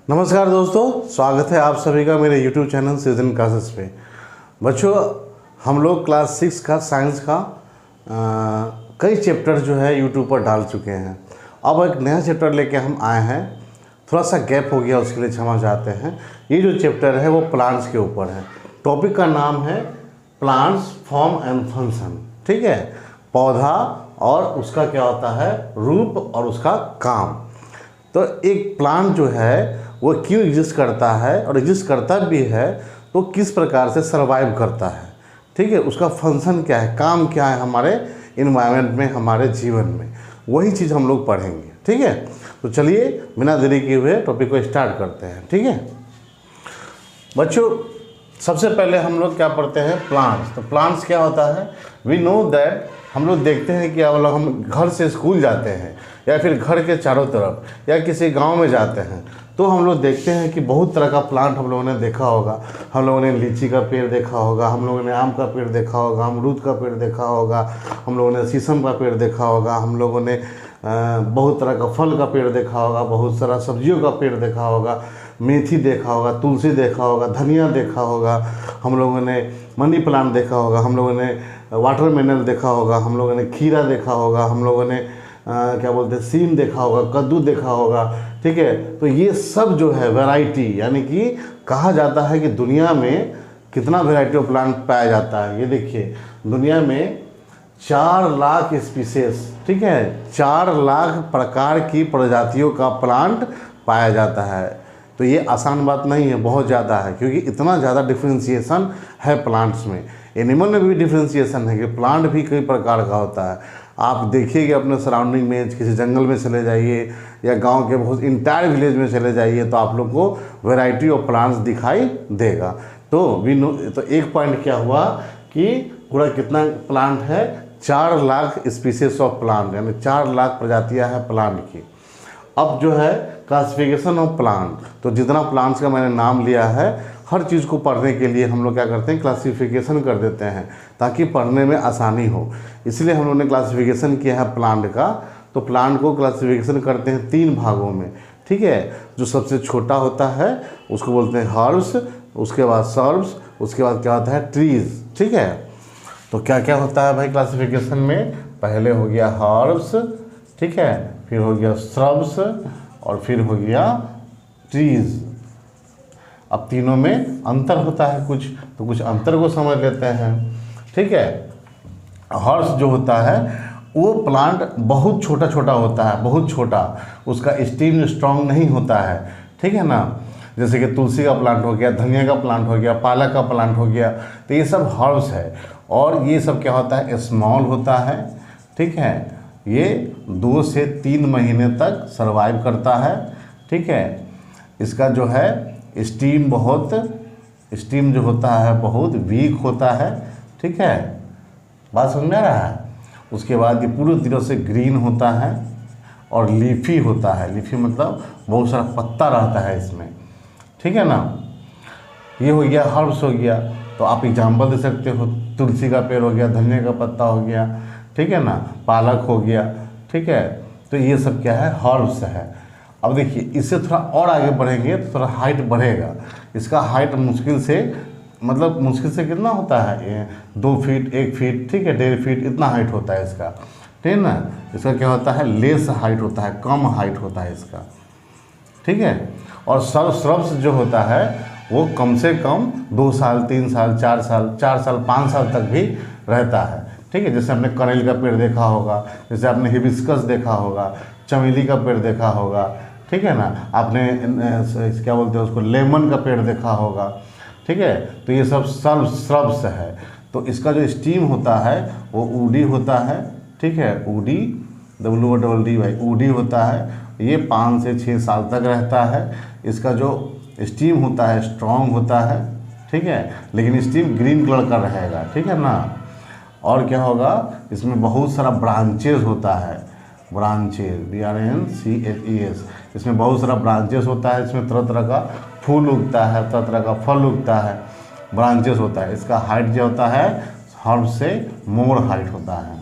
नमस्कार दोस्तों, स्वागत है आप सभी का मेरे YouTube चैनल सीजन क्लासेस पे। बच्चों, हम लोग क्लास 6 का साइंस का कई चैप्टर जो है YouTube पर डाल चुके हैं। अब एक नया चैप्टर लेके हम आए हैं। थोड़ा सा गैप हो गया, उसके लिए क्षमा चाहते हैं। ये जो चैप्टर है वो प्लांट्स के ऊपर है। टॉपिक का नाम है प्लांट्स फॉर्म एंड फंक्शन। ठीक है, पौधा और उसका क्या होता है रूप और उसका काम। तो एक प्लांट जो है वो क्यों एग्जिस्ट करता है और एग्जिस्ट करता भी है तो किस प्रकार से सर्वाइव करता है। ठीक है, उसका फंक्शन क्या है, काम क्या है हमारे इन्वायरमेंट में, हमारे जीवन में, वही चीज़ हम लोग पढ़ेंगे। ठीक है, तो चलिए बिना देरी किए हुए टॉपिक को स्टार्ट करते हैं। ठीक है बच्चों, सबसे पहले हम लोग क्या पढ़ते हैं, प्लांट्स। तो प्लांट्स क्या होता है, वी नो दैट, हम लोग देखते हैं कि अब हम घर से स्कूल जाते हैं या फिर घर के चारों तरफ या किसी गांव में जाते हैं तो हम लोग देखते हैं कि बहुत तरह का प्लांट हम लोगों ने देखा होगा। हम लोगों ने लीची का पेड़ देखा होगा, हम लोगों ने आम का पेड़ देखा होगा, अमरूद का पेड़ देखा होगा, हम लोगों ने शीशम का पेड़ देखा होगा, हम लोगों ने बहुत तरह का फल का पेड़ देखा होगा, बहुत सारा सब्जियों का पेड़ देखा होगा, मेथी देखा होगा, तुलसी देखा होगा, धनिया देखा होगा, हम लोगों ने मनी प्लांट देखा होगा, हम लोगों ने वाटरमेलन देखा होगा, हम लोगों ने खीरा देखा होगा, हम लोगों ने क्या बोलते हैं सीम देखा होगा, कद्दू देखा होगा। ठीक है, तो ये सब जो है वैरायटी, यानी कि कहा जाता है कि दुनिया में कितना वैरायटी ऑफ प्लांट पाया जाता है। ये देखिए, दुनिया में 4 लाख स्पीसीज, ठीक है, 4 लाख प्रकार की प्रजातियों का प्लांट पाया जाता है। तो ये आसान बात नहीं है, बहुत ज़्यादा है, क्योंकि इतना ज़्यादा डिफ्रेंशिएशन है प्लांट्स में। एनिमल में भी डिफ्रेंशिएशन है कि प्लांट भी कई प्रकार का होता है। आप देखिए कि अपने सराउंडिंग में किसी जंगल में चले जाइए या गांव के बहुत इंटायर विलेज में चले जाइए तो आप लोग को वैरायटी ऑफ प्लांट्स दिखाई देगा। तो तो एक पॉइंट क्या हुआ कि पूरा कितना प्लांट है, 4 लाख स्पीसीज ऑफ प्लांट, यानी 4 लाख प्रजातियां हैं प्लांट की। अब जो है क्लासिफिकेशन ऑफ प्लांट, तो जितना प्लांट्स का मैंने नाम लिया है, हर चीज़ को पढ़ने के लिए हम लोग क्या करते हैं, क्लासिफिकेशन कर देते हैं ताकि पढ़ने में आसानी हो। इसलिए हम लोगों ने क्लासिफिकेशन किया है प्लांट का। तो प्लांट को क्लासिफिकेशन करते हैं 3 भागों में। ठीक है, जो सबसे छोटा होता है उसको बोलते हैं हर्ब्स, उसके बाद सर्ब्स, उसके बाद क्या होता है ट्रीज। ठीक है, तो क्या क्या होता है भाई क्लासिफिकेशन में, पहले हो गया हर्ब्स, ठीक है, फिर हो गया श्रब्स और फिर हो गया ट्रीज। अब तीनों में अंतर होता है कुछ, तो कुछ अंतर को समझ लेते हैं। ठीक है, हर्ब्स जो होता है वो प्लांट बहुत छोटा छोटा होता है, बहुत छोटा, उसका स्टेम स्ट्रॉन्ग नहीं होता है। ठीक है ना, जैसे कि तुलसी का प्लांट हो गया, धनिया का प्लांट हो गया, पालक का प्लांट हो गया, तो ये सब हर्ब्स है। और ये सब क्या होता है, स्मॉल होता है। ठीक है, ये 2 से 3 महीने तक सर्वाइव करता है। ठीक है, इसका जो है स्टीम जो होता है बहुत वीक होता है। ठीक है, बात समझ में आ रहा है। उसके बाद ये पूरी तरह से ग्रीन होता है और लीफी होता है। लीफी मतलब बहुत सारा पत्ता रहता है इसमें। ठीक है ना, ये हो गया हर्ब्स हो गया। तो आप एग्जाम्पल दे सकते हो, तुलसी का पेड़ हो गया, धनिया का पत्ता हो गया, ठीक है ना, पालक हो गया। ठीक है, तो ये सब क्या है, हर्ब्स है। अब देखिए, इससे थोड़ा और आगे बढ़ेंगे तो थोड़ा हाइट बढ़ेगा। इसका हाइट मुश्किल से कितना होता है, 2 फीट 1 फीट, ठीक है, 1.5 फीट, इतना हाइट होता है इसका। ठीक है ना, इसका क्या होता है, लेस हाइट होता है, कम हाइट होता है इसका। ठीक है, और श्रब्स जो होता है वो कम से कम 2 साल 3 साल 4 साल 5 साल तक भी रहता है। ठीक है, जैसे आपने कनेल का पेड़ देखा होगा, जैसे आपने हिबिस्कस देखा होगा, चमेली का पेड़ देखा होगा। ठीक है ना, आपने क्या बोलते हैं उसको, लेमन का पेड़ देखा होगा। ठीक है, तो ये सब श्रब्स है। तो इसका जो स्टीम होता है वो ऊडी होता है। ठीक है, ऊडी, WODD भाई, ऊडी होता है। ये 5 से 6 साल तक रहता है। इसका जो स्टीम होता है स्ट्रॉन्ग होता है। ठीक है, लेकिन स्टीम ग्रीन कलर का रहेगा। ठीक है ना, और क्या होगा, इसमें बहुत सारा ब्रांचेज होता है, ब्रांचेज, BRANCHES, इसमें बहुत सारा ब्रांचेस होता है। इसमें तरह तरह का फूल उगता है, तरह तरह का फल उगता है, ब्रांचेस होता है। इसका हाइट जो होता है हर्ब से मोर हाइट होता है।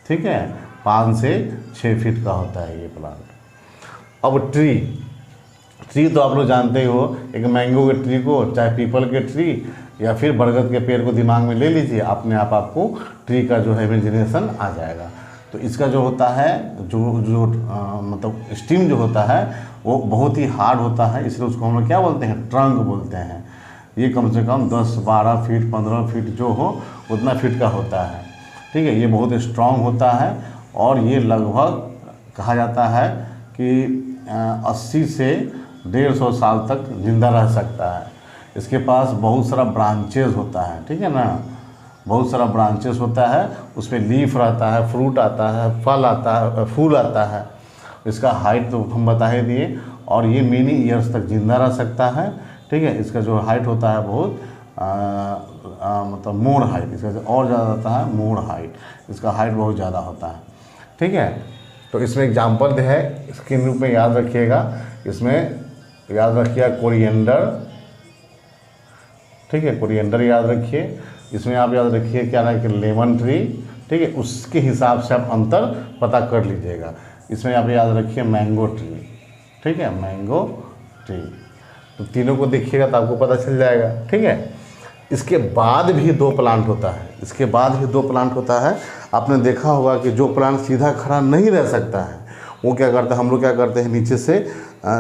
ठीक है, 5 से 6 फीट का होता है ये प्लांट। अब ट्री तो आप लोग जानते ही हो, एक मैंगो के ट्री को, चाहे पीपल के ट्री या फिर बरगद के पेड़ को दिमाग में ले लीजिए, अपने आप आपको ट्री का जो है इमेजिनेशन आ जाएगा। तो इसका जो होता है मतलब स्टीम जो होता है वो बहुत ही हार्ड होता है, इसलिए उसको हम लोग क्या बोलते हैं, ट्रंक बोलते हैं। ये कम से कम 10-12 फीट 15 फीट जो हो उतना फीट का होता है, ठीक है। ये बहुत स्ट्रांग होता है और ये लगभग कहा जाता है कि 80 से 150 साल तक जिंदा रह सकता है। इसके पास बहुत सारा ब्रांचेस होता है, ठीक है ना, बहुत सारा ब्रांचेस होता है, उस पर लीफ रहता है, फ्रूट आता है, फल आता है, फूल आता है। इसका हाइट तो हम बता ही दिए, और ये मेनी ईयर्स तक जिंदा रह सकता है, ठीक है। इसका जो हाइट होता है बहुत मतलब मोर हाइट, इसका और ज़्यादा होता है मोर हाइट, इसका हाइट बहुत ज़्यादा होता है, ठीक है। तो इसमें एग्जाम्पल है, इसके रूप में याद रखिएगा, इसमें याद रखिएगा कोरिएंडर, ठीक है, कोरिएंडर याद रखिए। इसमें आप याद रखिए क्या ना कि लेमन ट्री, ठीक है, उसके हिसाब से आप अंतर पता कर लीजिएगा। इसमें आप याद रखिए मैंगो ट्री, ठीक है, मैंगो ट्री। तो तीनों को देखिएगा तो आपको पता चल जाएगा, ठीक है। इसके बाद भी 2 प्लांट होता है, इसके बाद भी 2 प्लांट होता है। आपने देखा होगा कि जो प्लांट सीधा खड़ा नहीं रह सकता है वो क्या करता है, हम लोग क्या करते हैं,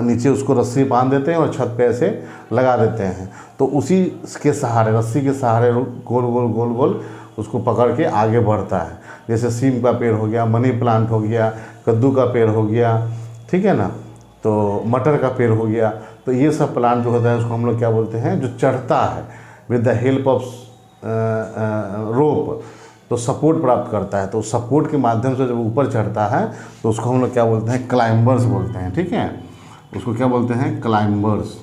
नीचे उसको रस्सी बांध देते हैं और छत पे ऐसे लगा देते हैं। तो उसी के सहारे, रस्सी के सहारे गोल गोल गोल गोल उसको पकड़ के आगे बढ़ता है। जैसे सीम का पेड़ हो गया, मनी प्लांट हो गया, कद्दू का पेड़ हो गया, ठीक है ना, तो मटर का पेड़ हो गया। तो ये सब प्लांट जो होता है उसको हम लोग क्या बोलते हैं, जो चढ़ता है with the help of rope, तो सपोर्ट प्राप्त करता है। तो सपोर्ट के माध्यम से जब ऊपर चढ़ता है तो उसको हम लोग क्या बोलते हैं, क्लाइंबर्स बोलते हैं, ठीक है, उसको क्या बोलते हैं, क्लाइंबर्स।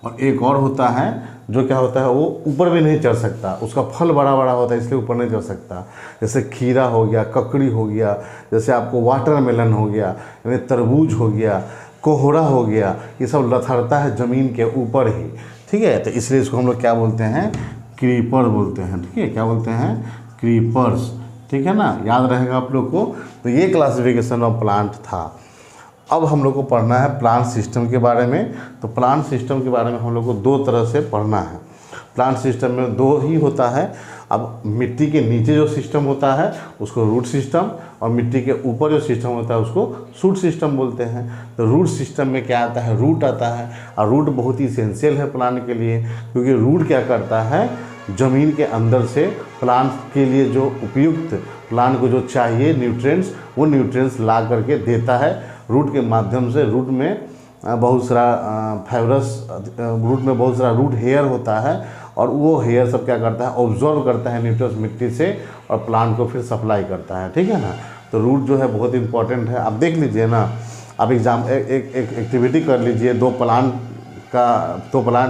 और एक और होता है जो क्या होता है, वो ऊपर भी नहीं चढ़ सकता, उसका फल बड़ा बड़ा होता है इसलिए ऊपर नहीं चढ़ सकता। जैसे खीरा हो गया, ककड़ी हो गया, जैसे आपको वाटरमेलन हो गया, यानी तरबूज हो गया, कोहरा हो गया, ये सब लथड़ता है ज़मीन के ऊपर ही, ठीक है। तो इसलिए इसको हम लोग क्या बोलते हैं, क्रीपर बोलते हैं, ठीक है, क्या बोलते हैं, क्रीपर्स, ठीक है ना, याद रहेगा आप लोग को। तो ये क्लासिफिकेशन ऑफ प्लांट था। अब हम लोग को पढ़ना है प्लांट सिस्टम के बारे में। तो प्लांट सिस्टम के बारे में हम लोग को 2 तरह से पढ़ना है। प्लांट सिस्टम में 2 ही होता है। अब मिट्टी के नीचे जो सिस्टम होता है उसको रूट सिस्टम, और मिट्टी के ऊपर जो सिस्टम होता है उसको शूट सिस्टम बोलते हैं। तो रूट सिस्टम में क्या आता है, रूट आता है, और रूट बहुत ही इसेंशियल है प्लांट के लिए, क्योंकि रूट क्या करता है, ज़मीन के अंदर से प्लांट के लिए जो उपयुक्त, प्लांट को जो चाहिए न्यूट्रिएंट्स, वो न्यूट्रिएंट्स ला करके देता है। रूट के माध्यम से रूट में बहुत सारा फाइब्रस, रूट में बहुत सारा रूट हेयर होता है, और वो हेयर सब क्या करता है, ऑब्जॉर्व करता है न्यूट्रिएंट्स मिट्टी से और प्लांट को फिर सप्लाई करता है, ठीक है ना। तो रूट जो है बहुत इंपॉर्टेंट है। आप देख लीजिए ना, आप एक एक्टिविटी कर लीजिए, 2 प्लांट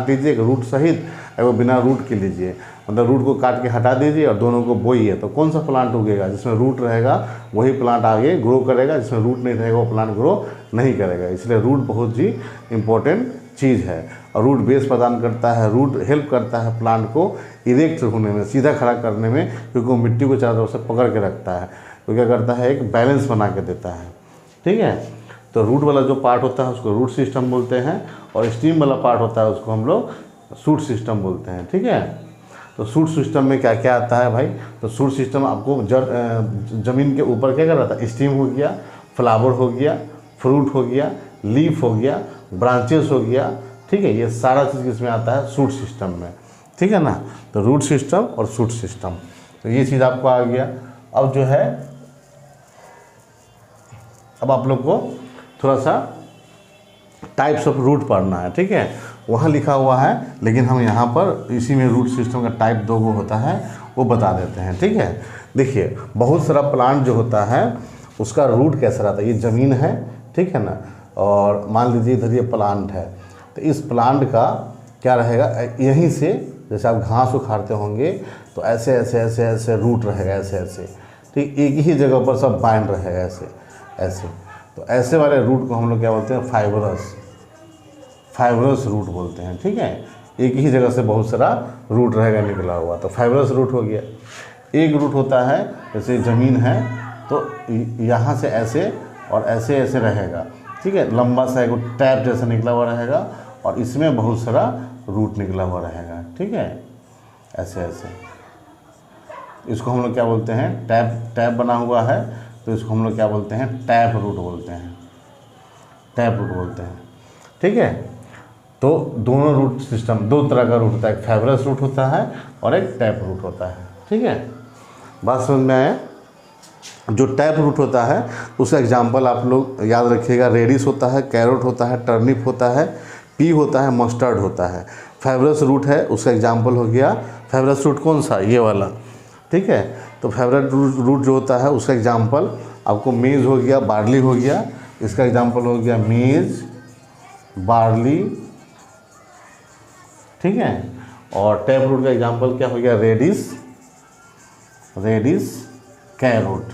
लीजिए, एक रूट सहित, वो बिना रूट के लीजिए, मतलब रूट को काट के हटा दीजिए और दोनों को बोइए, तो कौन सा प्लांट उगेगा, जिसमें रूट रहेगा वही प्लांट आगे ग्रो करेगा, जिसमें रूट नहीं रहेगा वो प्लांट ग्रो नहीं करेगा। इसलिए रूट बहुत ही इम्पोर्टेंट चीज़ है, और रूट बेस प्रदान करता है, रूट हेल्प करता है प्लांट को इरेक्ट होने में, सीधा खड़ा करने में, क्योंकि वो मिट्टी को चारों तरफ से पकड़ के रखता है, तो क्या करता है, एक बैलेंस बना के देता है, ठीक है। तो रूट वाला जो पार्ट होता है उसको रूट सिस्टम बोलते हैं, और स्टीम वाला पार्ट होता है उसको हम लोग शूट सिस्टम बोलते हैं, ठीक है। तो शूट सिस्टम में क्या क्या आता है भाई, तो शूट सिस्टम आपको ज़मीन के ऊपर क्या कर रहा था, स्टीम हो गया, फ्लावर हो गया, फ्रूट हो गया, लीफ हो गया, ब्रांचेस हो गया, ठीक है, ये सारा चीज़ इसमें आता है शूट सिस्टम में, ठीक है ना। तो रूट सिस्टम और शूट सिस्टम, तो ये चीज़ आपको आ गया। अब जो है, अब आप लोग को थोड़ा सा टाइप्स ऑफ रूट पढ़ना है, ठीक है, वहाँ लिखा हुआ है, लेकिन हम यहाँ पर इसी में रूट सिस्टम का टाइप 2 को होता है वो बता देते हैं, ठीक है। देखिए, बहुत सारा प्लांट जो होता है उसका रूट कैसा रहता है, ये ज़मीन है, ठीक है ना, और मान लीजिए इधर ये प्लांट है, तो इस प्लांट का क्या रहेगा, यहीं से जैसे आप घास उखाड़ते होंगे तो ऐसे ऐसे ऐसे ऐसे रूट रहेगा, ऐसे ऐसे, ठीक, एक ही जगह पर सब बाइंड रहेगा, ऐसे ऐसे। तो ऐसे वाले रूट को हम लोग क्या बोलते हैं, फाइब्रस रूट बोलते हैं, ठीक है। एक ही जगह से बहुत सारा रूट रहेगा निकला हुआ, तो फाइब्रस रूट हो गया। एक रूट होता है, जैसे ज़मीन है तो यहाँ से ऐसे और ऐसे ऐसे रहेगा, ठीक है, लंबा सा एक टैप जैसा निकला हुआ रहेगा और इसमें बहुत सारा रूट निकला हुआ रहेगा। ठीक है, ऐसे ऐसे इसको हम लोग क्या बोलते हैं, टैप बना हुआ है तो इसको हम लोग क्या बोलते हैं, टैप रूट बोलते हैं, टैप रूट बोलते हैं। ठीक है, तो दोनों रूट सिस्टम, दो तरह का रूट होता है, एक फाइब्रस रूट होता है और एक टैप रूट होता है। ठीक है, बात समझ में आया। जो टैप रूट होता है उसका एग्जाम्पल आप लोग याद रखिएगा, रेडिश होता है, कैरोट होता है, टर्निप होता है, पी होता है, मस्टर्ड होता है। फाइब्रस रूट है, उसका एग्जाम्पल हो गया, फाइब्रस रूट कौन सा, ये वाला। ठीक है, तो फाइब्रस रूट जो होता है उसका एग्जाम्पल आपको मेज हो गया, बार्ली हो गया, इसका एग्जाम्पल हो गया मेज, बार्ली। ठीक है, और टैप रूट का एग्जाम्पल क्या हो गया, रेडिश, कैरोट,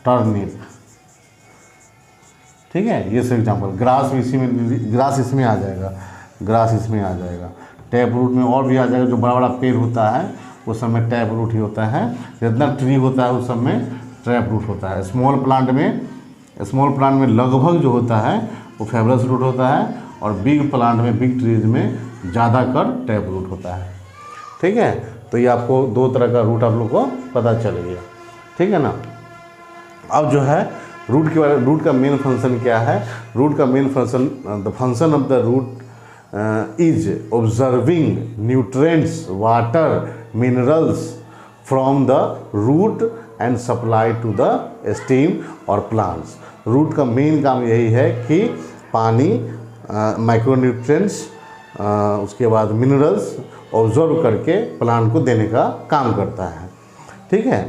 टर्निप। ठीक है, ये सब एग्जाम्पल। ग्रास इसमें आ जाएगा, ग्रास इसमें आ जाएगा। टैप रूट में और भी आ जाएगा, जो बड़ा बड़ा पेड़ होता है वो सब में टैप रूट ही होता है। जितना ट्री होता है उस सब में टैप रूट होता है। स्मॉल प्लांट में लगभग जो होता है वो फाइब्रस रूट होता है और बिग प्लांट में, बिग ट्रीज में ज़्यादा कर टैप रूट होता है। ठीक है, तो ये आपको दो तरह का रूट आप लोग को पता चल गया। ठीक है ना। अब जो है रूट के बारे में, रूट का मेन फंक्शन क्या है। रूट का main function, the function of the root is observing nutrients, water, minerals from the root and supply to the stem और प्लांट्स। रूट का मेन काम यही है कि पानी, माइक्रोन्यूट्रिएंट्स, उसके बाद मिनरल्स ऑब्जर्व करके प्लांट को देने का काम करता है। ठीक है,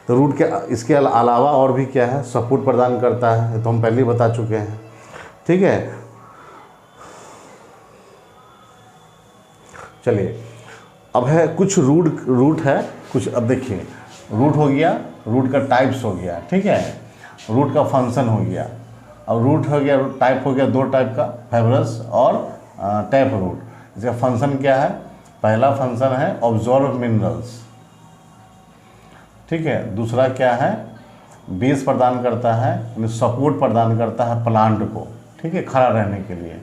तो रूट के इसके अलावा और भी क्या है, सपोर्ट प्रदान करता है, तो हम पहले ही बता चुके हैं। ठीक है, चलिए अब है कुछ रूट है कुछ। अब देखिए, रूट हो गया, रूट का टाइप्स हो गया। ठीक है, रूट का फंक्शन हो गया। अब रूट हो गया, टाइप हो गया, दो टाइप का, फाइब्रस और टैप रूट। इसका फंक्शन क्या है, पहला फंक्शन है ऑब्जॉर्व मिनरल्स। ठीक है, दूसरा क्या है, बेस प्रदान करता है, सपोर्ट प्रदान करता है प्लांट को। ठीक है, खड़ा रहने के लिए।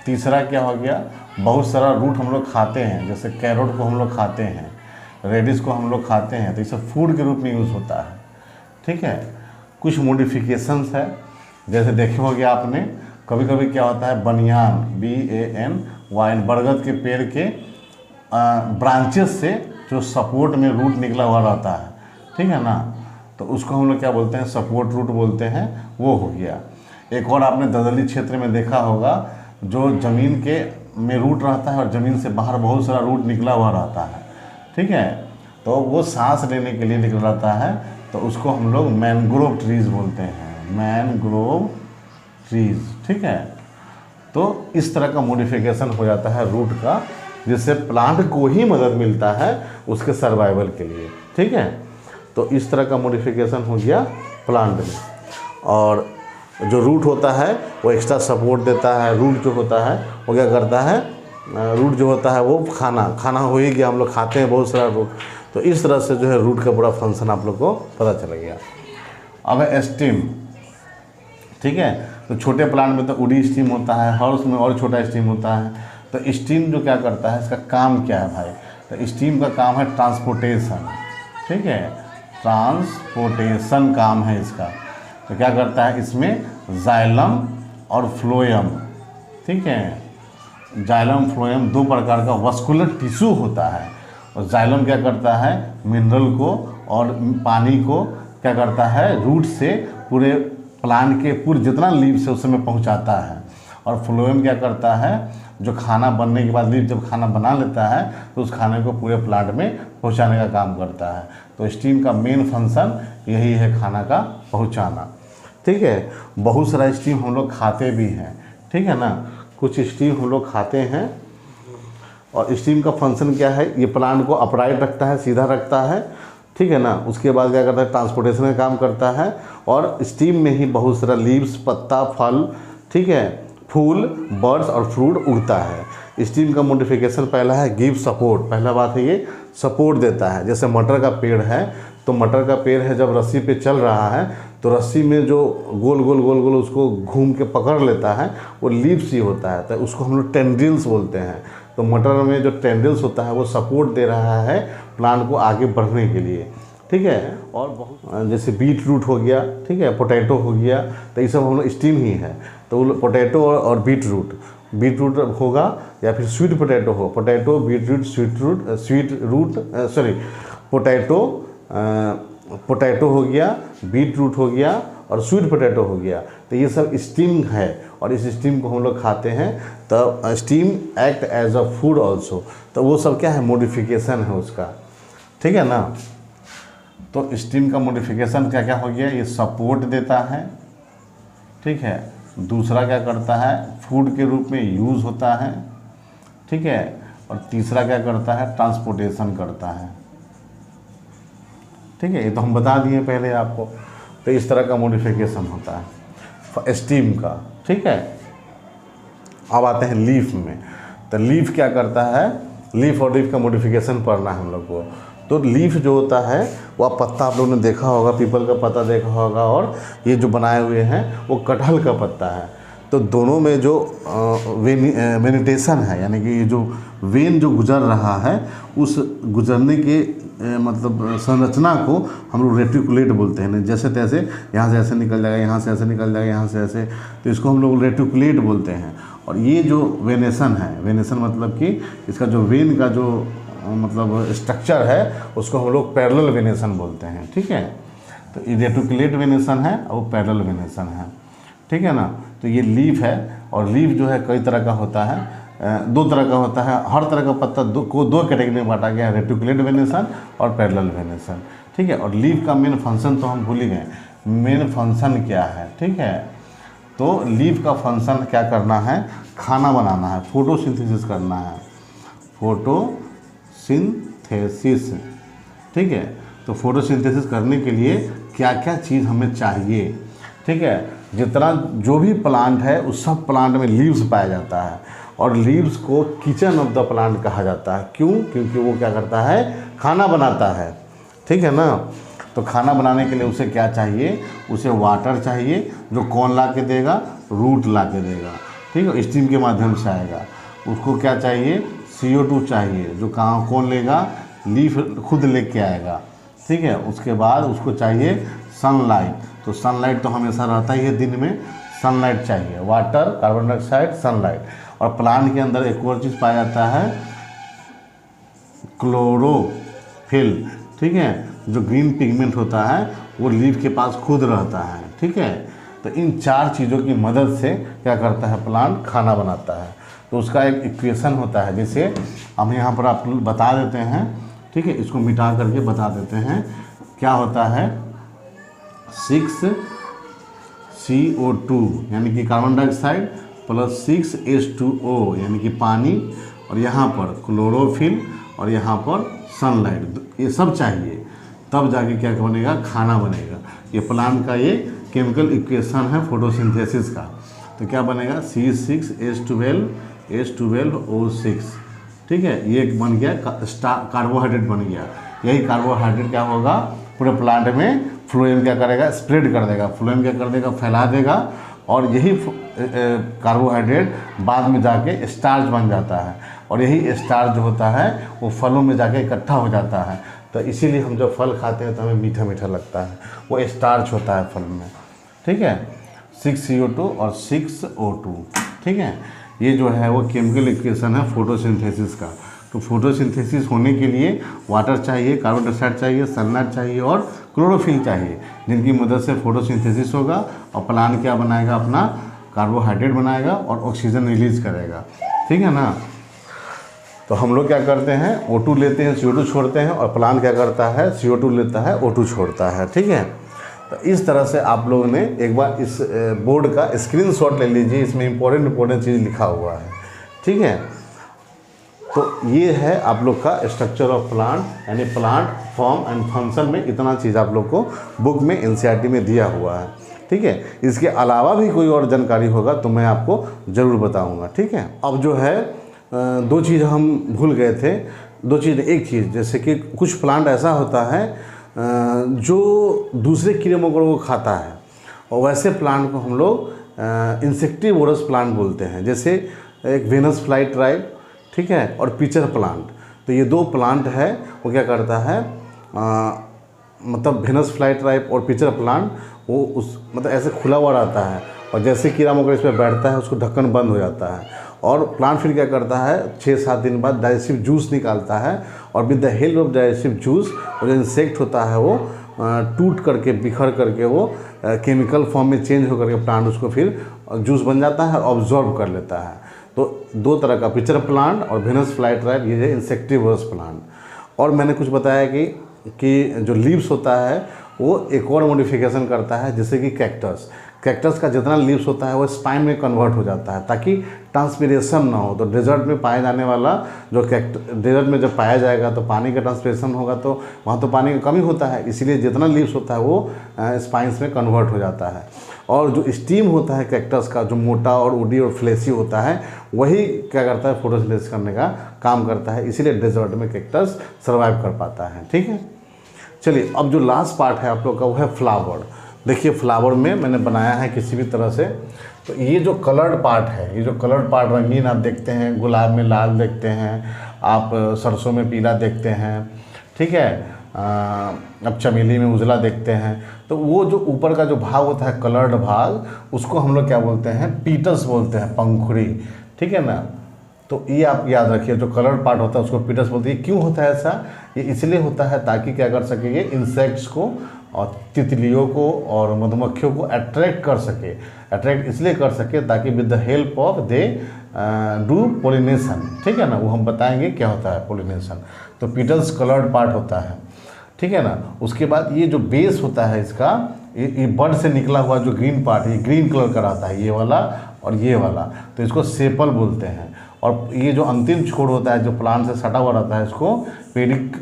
तीसरा क्या हो गया, बहुत सारा रूट हम लोग खाते हैं, जैसे कैरोट को हम लोग खाते हैं, रेडिश को हम लोग खाते हैं, तो इसे फूड के रूप में यूज़ होता है। ठीक है, कुछ मॉडिफिकेशंस है, जैसे देखे होगे आपने, कभी कभी क्या होता है, बनियान, BAN, बरगद के पेड़ के ब्रांचेस से जो सपोर्ट में रूट निकला हुआ रहता है। ठीक है ना, तो उसको हम लोग क्या बोलते हैं, सपोर्ट रूट बोलते हैं। वो हो गया। एक और आपने दलदली क्षेत्र में देखा होगा, जो ज़मीन के में रूट रहता है और ज़मीन से बाहर बहुत सारा रूट निकला हुआ रहता है। ठीक है, तो वो सांस लेने के लिए निकल रहता है, तो उसको हम लोग मैनग्रोव ट्रीज बोलते हैं, मैनग्रोव ट्रीज। ठीक है, तो इस तरह का मॉडिफिकेशन हो जाता है रूट का, जिससे प्लांट को ही मदद मिलता है उसके सर्वाइवल के लिए। ठीक है, तो इस तरह का मॉडिफिकेशन हो गया प्लांट में। और जो रूट होता है वो एक्स्ट्रा सपोर्ट देता है। रूट जो होता है वो क्या करता है, रूट जो होता है वो खाना हो ही गया, हम लोग खाते हैं बहुत सारा रूट। तो इस तरह से जो है रूट का पूरा फंक्शन आप लोग को पता चल गया। अब है स्टेम। ठीक है, तो छोटे प्लांट में तो उडी स्टीम होता है, हर्स में और छोटा स्टीम होता है। तो स्टीम जो क्या करता है, इसका काम क्या है भाई, तो स्टीम का काम है ट्रांसपोर्टेशन। ठीक है, ट्रांसपोर्टेशन काम है इसका। तो क्या करता है, इसमें जाइलम और फ्लोएम। ठीक है, जाइलम फ्लोएम दो प्रकार का वस्कुलर टिश्यू होता है। और जाइलम क्या करता है, मिनरल को और पानी को क्या करता है, रूट से पूरे प्लांट के पूरे जितना लीव्स है उसमें पहुंचाता है। और फ्लोएम क्या करता है, जो खाना बनने के बाद लीव जब खाना बना लेता है तो उस खाने को पूरे प्लांट में पहुंचाने का काम करता है। तो स्टीम का मेन फंक्शन यही है, खाना का पहुंचाना। ठीक है, बहुत सारा स्टीम हम लोग खाते भी हैं। ठीक है ना, कुछ स्टीम हम लोग खाते हैं। और स्टीम का फंक्शन क्या है, ये प्लांट को अपराइट रखता है, सीधा रखता है। ठीक है ना, उसके बाद क्या करता है, ट्रांसपोर्टेशन का काम करता है। और स्टीम में ही बहुत सारा लीव्स, पत्ता, फल, ठीक है, फूल, बर्ड्स और फ्रूट उगता है। स्टीम का मॉडिफिकेशन पहला है गिव सपोर्ट। पहला बात है ये सपोर्ट देता है। जैसे मटर का पेड़ है, तो मटर का पेड़ है, जब रस्सी पे चल रहा है तो रस्सी में जो गोल गोल गोल गोल उसको घूम के पकड़ लेता है वो लीव्स ही होता है, तो उसको हम लोग टेंड्रिल्स बोलते हैं। तो मटर में जो टेंड्रिल्स होता है वो सपोर्ट दे रहा है प्लांट को आगे बढ़ने के लिए, ठीक है। और बहुत जैसे बीट रूट हो गया, ठीक है, पोटैटो हो गया, तो ये सब हम लोग स्टीम ही है। तो पोटैटो और बीट रूट होगा या फिर स्वीट पोटैटो हो, पोटैटो बीट रूट पोटैटो हो गया, बीट रूट हो गया और स्वीट पोटैटो हो गया, तो ये सब स्टीम है और इस स्टीम को हम लोग खाते हैं। तो steam act as a food also, तो वो सब क्या है, मॉडिफिकेशन है उसका, ठीक है ना। तो स्टीम का मॉडिफिकेशन क्या क्या हो गया, ये सपोर्ट देता है, ठीक है। दूसरा क्या करता है, फूड के रूप में यूज़ होता है, ठीक है। और तीसरा क्या करता है, ट्रांसपोर्टेशन करता है, ठीक है। ये तो हम बता दिए पहले आपको। तो इस तरह का मॉडिफिकेशन होता है स्टीम का, ठीक है। अब आते हैं लीफ में। तो लीफ क्या करता है, लीफ और लीफ का मॉडिफिकेशन पढ़ना है हम लोग को। तो लीफ जो होता है वो पत्ता आप लोगों ने देखा होगा, पीपल का पत्ता देखा होगा, और ये जो बनाए हुए हैं वो कटहल का पत्ता है। तो दोनों में जो वेनिटेशन है, यानी कि ये जो वेन जो गुजर रहा है, उस गुजरने के मतलब संरचना को हम लोग रेटिकुलेट बोलते हैं। जैसे तैसे यहाँ से ऐसे निकल जाएगा, यहाँ से ऐसे निकल जाएगा, यहाँ से ऐसे, तो इसको हम लोग रेटिकुलेट बोलते हैं। और ये जो वेनेशन है, वेनेशन मतलब कि इसका जो वेन का जो मतलब स्ट्रक्चर है उसको हम लोग पैरेलल वेनेशन बोलते हैं, ठीक है। तो ये रेटिकुलेट वेनेशन है और पैरेलल वेनेशन है, ठीक है ना। तो ये लीफ है, और लीफ जो है कई तरह का होता है, दो तरह का होता है। हर तरह का पत्ता दो कैटेगरी में बांटा गया है, रेटिकुलेट वेनेशन और पैरेलल वेनेशन, ठीक है। और लीफ का मेन फंक्शन तो हम भूल ही गए, मेन फंक्शन क्या है, ठीक है। तो लीफ का फंक्शन क्या करना है, खाना बनाना है, फोटोसिंथेसिस करना है, फोटोसिंथेसिस, ठीक है। तो फोटोसिंथेसिस करने के लिए क्या क्या चीज़ हमें चाहिए, ठीक है। जितना जो भी प्लांट है उस सब प्लांट में लीव्स पाया जाता है, और लीव्स को किचन ऑफ द प्लांट कहा जाता है। क्यों? क्योंकि वो क्या करता है, खाना बनाता है, ठीक है ना। तो खाना बनाने के लिए उसे क्या चाहिए, उसे वाटर चाहिए, जो कौन ला के देगा, रूट ला के देगा, ठीक है, स्टीम के माध्यम से आएगा। उसको क्या चाहिए, CO2 चाहिए, जो कहाँ कौन लेगा, लीफ खुद लेके आएगा, ठीक है। उसके बाद उसको चाहिए सनलाइट, तो सनलाइट तो हमेशा रहता ही है, दिन में सनलाइट चाहिए, वाटर, कार्बन डाइऑक्साइड, सनलाइट। और प्लांट के अंदर एक और चीज़ पाया जाता है, क्लोरोफिल, ठीक है, जो ग्रीन पिगमेंट होता है वो लीफ के पास खुद रहता है, ठीक है। तो इन चार चीज़ों की मदद से क्या करता है, प्लांट खाना बनाता है। तो उसका एक इक्वेशन होता है, जैसे हम यहाँ पर आप बता देते हैं, ठीक है, इसको मिटा करके बता देते हैं। क्या होता है, 6CO2 यानी कि कार्बन डाइऑक्साइड प्लस 6H2O यानी कि पानी, और यहाँ पर क्लोरोफिल और यहाँ पर सनलाइट, ये सब चाहिए, तब जाके क्या बनेगा, खाना बनेगा। ये प्लांट का ये केमिकल इक्वेशन है फोटोसिंथेसिस का। तो क्या बनेगा, C6H12O6, ठीक है, ये बन गया कार्बोहाइड्रेट बन गया। यही कार्बोहाइड्रेट क्या होगा, पूरे प्लांट में फ्लोएम क्या करेगा, स्प्रेड कर देगा, फ्लोएम क्या कर देगा, फैला देगा, और यही कार्बोहाइड्रेट बाद में जाके स्टार्च बन जाता है, और यही स्टार्च जो होता है वो फलों में जाके इकट्ठा हो जाता है। तो इसीलिए हम जब फल खाते हैं तो हमें मीठा मीठा लगता है, वो स्टार्च होता है फल में, ठीक है। 6CO2 और 6O2, ठीक है। ये जो है वो केमिकल इक्वेशन है फोटोसिंथेसिस का। तो फोटोसिंथेसिस होने के लिए वाटर चाहिए, कार्बन डाइऑक्साइड चाहिए, सनलाइट चाहिए और क्लोरोफिल चाहिए, जिनकी मदद से फोटोसिंथेसिस होगा और प्लांट क्या बनाएगा, अपना कार्बोहाइड्रेट बनाएगा और ऑक्सीजन रिलीज करेगा, ठीक है ना। तो हम लोग क्या करते हैं, O2 लेते हैं, CO2 छोड़ते हैं, और प्लांट क्या करता है, CO2 लेता है, O2 छोड़ता है, ठीक है। तो इस तरह से आप लोगों ने एक बार इस बोर्ड का स्क्रीनशॉट ले लीजिए, इसमें इंपॉर्टेंट चीज़ लिखा हुआ है, ठीक है। तो ये है आप लोग का स्ट्रक्चर ऑफ प्लांट, यानी प्लांट फॉर्म एंड फंक्शन में इतना चीज़ आप लोग को बुक में NCERT में दिया हुआ है, ठीक है। इसके अलावा भी कोई और जानकारी होगा तो मैं आपको ज़रूर बताऊंगा, ठीक है। अब जो है दो चीज़ हम भूल गए थे, दो चीज़, एक चीज़ जैसे कि कुछ प्लांट ऐसा होता है जो दूसरे कीड़े मकोड़ों को खाता है, और वैसे प्लांट को हम लोग इंसेक्टिवोरस प्लांट बोलते हैं। जैसे एक वेनस फ्लाई ट्राइब, ठीक है, और पिचर प्लांट। तो ये दो प्लांट है, वो क्या करता है, मतलब वेनस फ्लाई ट्राइब और पिचर प्लांट वो उस मतलब ऐसे खुला हुआ रहता है, और जैसे कीड़ा मकोड़ा इस पर बैठता है उसको ढक्कन बंद हो जाता है, और प्लांट फिर क्या करता है 6-7 दिन बाद डाइजेस्टिव जूस निकालता है, और with the help of digestive juice वो जो इंसेक्ट होता है वो टूट करके बिखर करके वो केमिकल फॉर्म में चेंज होकर के प्लांट उसको फिर जूस बन जाता है, ऑब्जॉर्व कर लेता है। तो दो तरह का पिचर प्लांट और वेनस फ्लाई ट्राइब, ये है इंसेक्टिवोरस प्लांट। और मैंने कुछ बताया कि जो लीव्स होता है वो एक और मॉडिफिकेशन करता है, जैसे कि कैक्टस का जितना लीव्स होता है वो स्पाइन में कन्वर्ट हो जाता है ताकि ट्रांसपिरेशन ना हो। तो डेजर्ट में पाया जाने वाला जो डेजर्ट में जब पाया जाएगा तो पानी का ट्रांसपिरेशन होगा, तो वहाँ तो पानी का कमी होता है, इसीलिए जितना लीव्स होता है वो स्पाइंस में कन्वर्ट हो जाता है। और जो स्टीम होता है कैक्टस का, जो मोटा और वुडी और फ्लेसी होता है, वही क्या करता है, फोटोसिंथेसिस करने का काम करता है, इसीलिए डेजर्ट में कैक्टस सर्वाइव कर पाता है। ठीक है, चलिए अब जो लास्ट पार्ट है आप लोग का वो है फ्लावर। देखिए फ्लावर में मैंने बनाया है किसी भी तरह से, तो ये जो कलर्ड पार्ट है, ये जो कलर्ड पार्ट रंगीन आप देखते हैं, गुलाब में लाल देखते हैं आप, सरसों में पीला देखते हैं, ठीक है, अब चमेली में उजला देखते हैं। तो वो जो ऊपर का जो भाग होता है कलर्ड भाग, उसको हम लोग क्या बोलते हैं, पीटस बोलते हैं, पंखुड़ी, ठीक है ना। तो ये आप याद रखिए, जो कलर्ड पार्ट होता है उसको पीटस बोलते हैं। क्यों होता है ऐसा, ये इसलिए होता है ताकि क्या कर सके, ये इंसेक्ट्स को और तितलियों को और मधुमक्खियों को अट्रैक्ट कर सके। अट्रैक्ट इसलिए कर सके ताकि with the help of they do pollination, ठीक है ना, वो हम बताएंगे क्या होता है पोलिनेशन। तो पीटल्स कलर्ड पार्ट होता है, ठीक है ना। उसके बाद ये जो बेस होता है इसका, ये बड से निकला हुआ जो ग्रीन पार्ट, ये ग्रीन कलर का रहता है, ये वाला और ये वाला, तो इसको सेपल बोलते हैं। और ये जो अंतिम छोर होता है जो प्लांट से सटा हुआ रहता है, इसको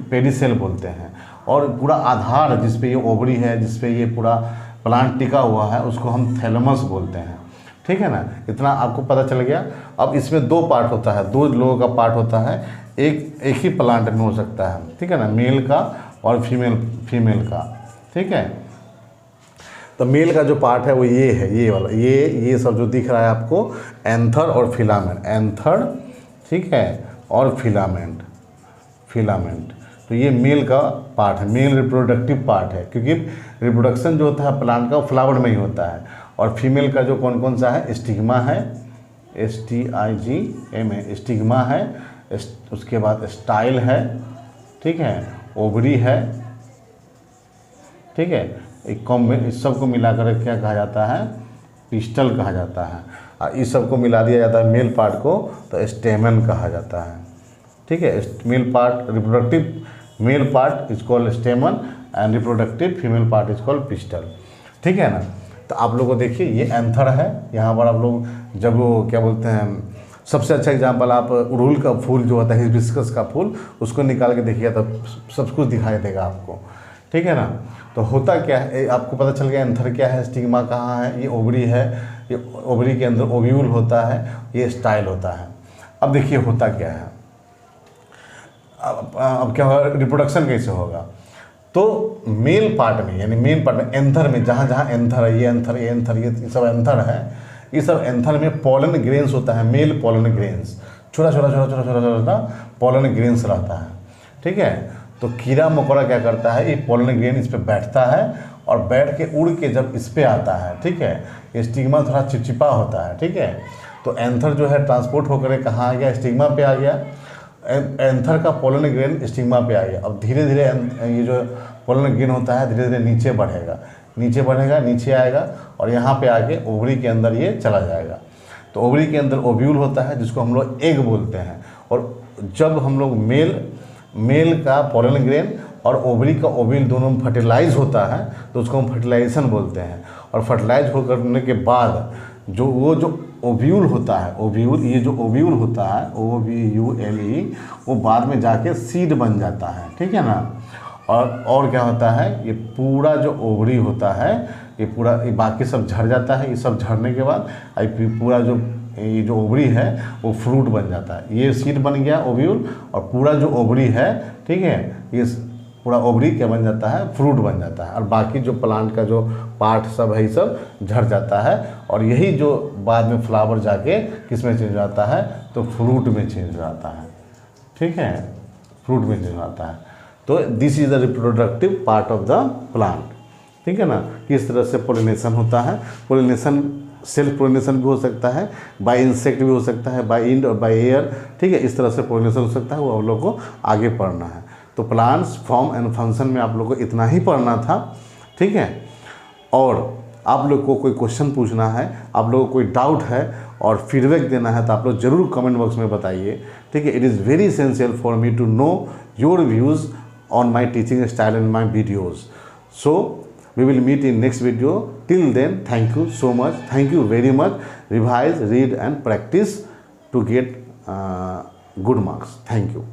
पेडिसेल बोलते हैं। और पूरा आधार जिस पे ये ओवरी है, जिस पे ये पूरा प्लांट टिका हुआ है, उसको हम थैलेमस बोलते हैं, ठीक है ना। इतना आपको पता चल गया। अब इसमें दो पार्ट होता है, दो लोगों का पार्ट होता है, एक ही प्लांट में हो सकता है, ठीक है ना, मेल का और फीमेल का, ठीक है। तो मेल का जो पार्ट है वो ये है, ये वाला, ये सब जो दिख रहा है आपको, एंथर और फिलामेंट, एंथर, ठीक है, और फिलामेंट। तो ये मेल का पार्ट है, मेल रिप्रोडक्टिव पार्ट है, क्योंकि रिप्रोडक्शन जो होता है प्लांट का फ्लावर में ही होता है। और फीमेल का जो कौन सा है, स्टिग्मा है, STIGMA, स्टिग्मा है, उसके बाद स्टाइल है, ठीक है, ओवरी है, ठीक है। इस सबको मिलाकर क्या कहा जाता है, पिस्टल कहा जाता है। और इस सबको मिला दिया जाता है मेल पार्ट को, तो स्टेमन कहा जाता है, ठीक है। Male part reproductive, male part is called स्टेमन and reproductive female part is called pistol, ठीक है ना। तो आप लोगों को देखिए ये एंथर है, यहाँ पर आप लोग जब वो क्या बोलते हैं, सबसे अच्छा एग्जांपल आप उड़हुल का फूल जो होता है, हिबिस्कस का फूल, उसको निकाल के देखिए तो सब कुछ दिखाई देगा आपको, ठीक है ना। तो होता क्या है, आपको पता चल गया एंथर क्या है, स्टिग्मा कहाँ है, ये ओवरी है, ये ओवरी के अंदर ओव्यूल होता है, ये स्टाइल होता है। अब देखिए होता क्या है, अब क्या होगा, रिप्रोडक्शन कैसे होगा। तो मेल पार्ट में, यानी मेन पार्ट में, एंथर में, जहाँ जहाँ एंथर है, ये एंथर, ये सब एंथर है, ये सब एंथर में पोलन ग्रेन्स होता है, मेल पोलन ग्रेन्स, छोटा पोलन ग्रेन्स रहता है, ठीक है। तो कीड़ा मकोड़ा क्या करता है, ये पोलन ग्रेन इस पर बैठता है, और बैठ के उड़ के जब इस पर आता है, ठीक है, ये स्टिग्मा थोड़ा चिपचिपा होता है, ठीक है। तो एंथर जो है ट्रांसपोर्ट होकर कहाँ आ गया, स्टिग्मा पे आ गया, एंथर का पोलन ग्रेन स्टिग्मा पे आ गया। अब धीरे धीरे ये जो पोलन ग्रेन होता है धीरे धीरे नीचे बढ़ेगा, नीचे आएगा, और यहाँ पे आके ओवरी के अंदर ये चला जाएगा। तो ओवरी के अंदर ओव्यूल होता है, जिसको हम लोग एग बोलते हैं। और जब हम लोग मेल का पोलन ग्रेन और ओवरी का ओव्यूल दोनों फर्टिलाइज होता है, तो उसको हम फर्टिलाइजेशन बोलते हैं। और फर्टिलाइज हो करने के बाद जो ओव्यूल होता है, ये जो ओव्यूल होता है, OVULE, वो बाद में जाके सीड बन जाता है, ठीक है ना। और क्या होता है, ये पूरा जो ओवरी होता है, ये बाकी सब झड़ जाता है। ये सब झड़ने के बाद पूरा ये जो ओवरी है वो फ्रूट बन जाता है। ये सीड बन गया ओव्यूल, और पूरा जो ओवरी है, ठीक है, ये पूरा ओवरी क्या बन जाता है, फ्रूट बन जाता है, और बाकी जो प्लांट का जो पार्ट सब है ये सब झड़ जाता है, और यही जो बाद में फ्लावर जाके किस में चेंज हो जाता है, तो फ्रूट में चेंज हो जाता है। ठीक है, फ्रूट में चेंज हो जाता है। तो this is the reproductive part of the plant. ठीक है ना, किस तरह से पोलिनेशन होता है। पोलिनेशन सेल्फ पोलिनेशन भी हो सकता है, बाय इंसेक्ट भी हो सकता है, बाय इंड और बाय एयर। ठीक है, इस तरह से पोलिनेशन हो सकता है, वो आप लोग को आगे पढ़ना है। तो प्लांट्स फॉर्म एंड फंक्शन में आप लोग को इतना ही पढ़ना था। ठीक है, और आप लोग को कोई क्वेश्चन पूछना है, आप लोग को कोई डाउट है और फीडबैक देना है, तो आप लोग ज़रूर कमेंट बॉक्स में बताइए। ठीक है, it is very essential for me to know your views on my teaching style and my videos. So we will meet in next video. Till then, thank you so much, thank you very much. Revise, read and practice to get good marks. Thank you.